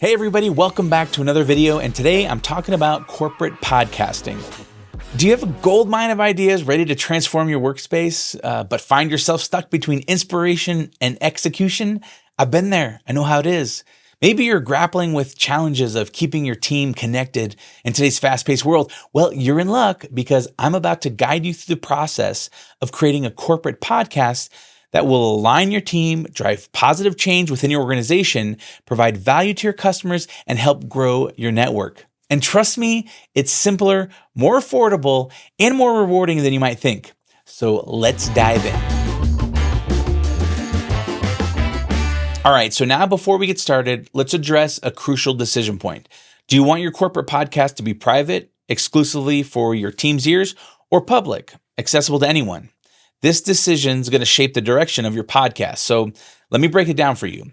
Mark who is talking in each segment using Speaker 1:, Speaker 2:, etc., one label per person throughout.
Speaker 1: Hey everybody, welcome back to another video, and today I'm talking about corporate podcasting. Do you have a gold mine of ideas ready to transform your workspace, but find yourself stuck between inspiration and execution? I've been there. I know how it is. Maybe you're grappling with challenges of keeping your team connected in today's fast-paced world. Well, you're in luck because I'm about to guide you through the process of creating a corporate podcast that will align your team, drive positive change within your organization, provide value to your customers, and help grow your network. And trust me, it's simpler, more affordable, and more rewarding than you might think. So let's dive in. All right, so now before we get started, let's address a crucial decision point. Do you want your corporate podcast to be private, exclusively for your team's ears, or public, accessible to anyone? This decision is going to shape the direction of your podcast. So let me break it down for you.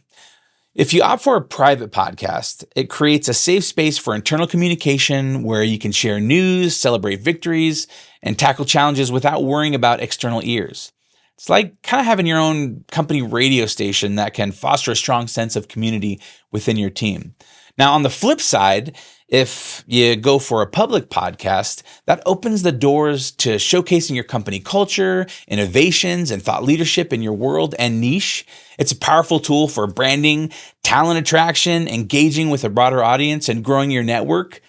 Speaker 1: If you opt for a private podcast, it creates a safe space for internal communication where you can share news, celebrate victories, and tackle challenges without worrying about external ears. It's like kind of having your own company radio station that can foster a strong sense of community within your team. Now, on the flip side, if you go for a public podcast, that opens the doors to showcasing your company culture, innovations, and thought leadership in your world and niche. It's a powerful tool for branding, talent attraction, engaging with a broader audience, and growing your network.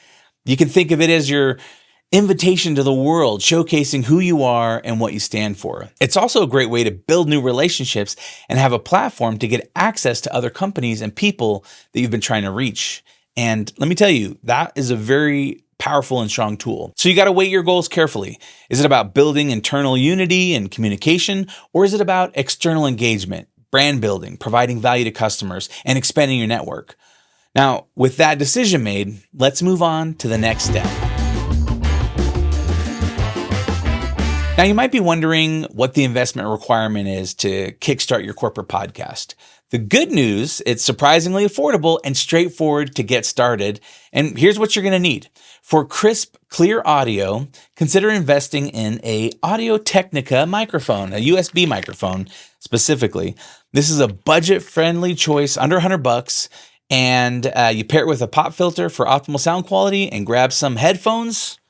Speaker 1: You can think of it as your invitation to the world, showcasing who you are and what you stand for. It's also a great way to build new relationships and have a platform to get access to other companies and people that you've been trying to reach. And let me tell you, that is a very powerful and strong tool. So you got to weigh your goals carefully. Is it about building internal unity and communication, or is it about external engagement, brand building, providing value to customers, and expanding your network? Now, with that decision made, let's move on to the next step. Now, you might be wondering what the investment requirement is to kickstart your corporate podcast. The good news, it's surprisingly affordable and straightforward to get started. And here's what you're going to need. For crisp, clear audio, consider investing in a Audio-Technica microphone, a USB microphone specifically. This is a budget-friendly choice under $100, and you pair it with a pop filter for optimal sound quality and grab some headphones.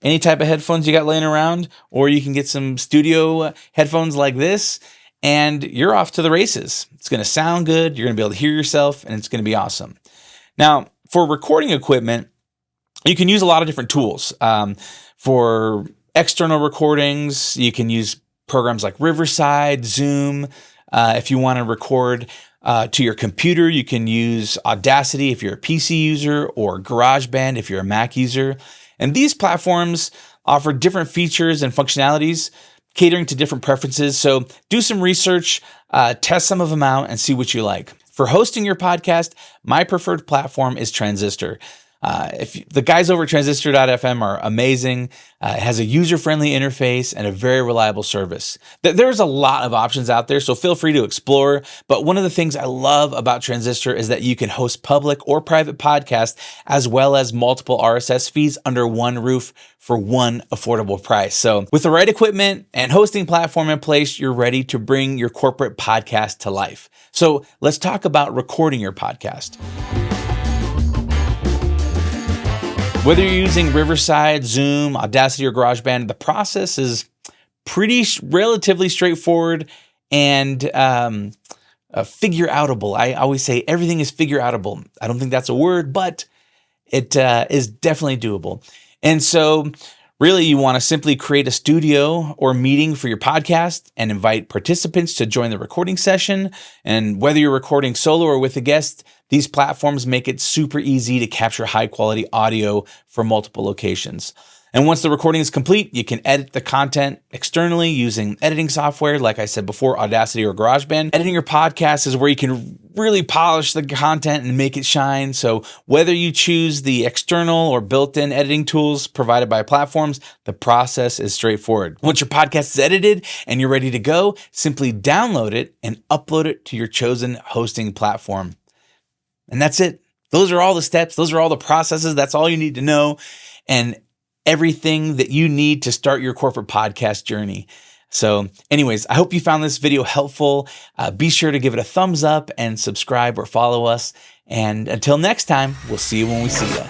Speaker 1: Any type of headphones you got laying around, or you can get some studio headphones like this, and you're off to the races. It's going to sound good. You're going to be able to hear yourself, and it's going to be awesome. Now, for recording equipment, you can use a lot of different tools. For external recordings, you can use programs like Riverside, Zoom. If you want to record to your computer, you can use Audacity if you're a PC user, or GarageBand if you're a Mac user. And these platforms offer different features and functionalities, catering to different preferences. So do some research, test some of them out, and see what you like. For hosting your podcast, my preferred platform is Transistor. The guys over at transistor.fm are amazing. It has a user-friendly interface and a very reliable service. There's a lot of options out there, so feel free to explore. But one of the things I love about Transistor is that you can host public or private podcasts, as well as multiple RSS feeds under one roof for one affordable price. So with the right equipment and hosting platform in place, you're ready to bring your corporate podcast to life. So let's talk about recording your podcast. Whether you're using Riverside, Zoom, Audacity, or GarageBand, the process is relatively straightforward and figure outable. I always say everything is figure outable. I don't think that's a word, but it is definitely doable. And so really, you want to simply create a studio or meeting for your podcast and invite participants to join the recording session. And whether you're recording solo or with a guest, these platforms make it super easy to capture high quality audio for multiple locations. And once the recording is complete, you can edit the content externally using editing software, like I said before, Audacity or GarageBand. Editing your podcast is where you can really polish the content and make it shine. So whether you choose the external or built-in editing tools provided by platforms, the process is straightforward. Once your podcast is edited and you're ready to go, simply download it and upload it to your chosen hosting platform. And that's it. Those are all the steps. Those are all the processes. That's all you need to know. And everything that you need to start your corporate podcast journey. So anyways, I hope you found this video helpful. Be sure to give it a thumbs up and subscribe or follow us. And until next time, we'll see you when we see you.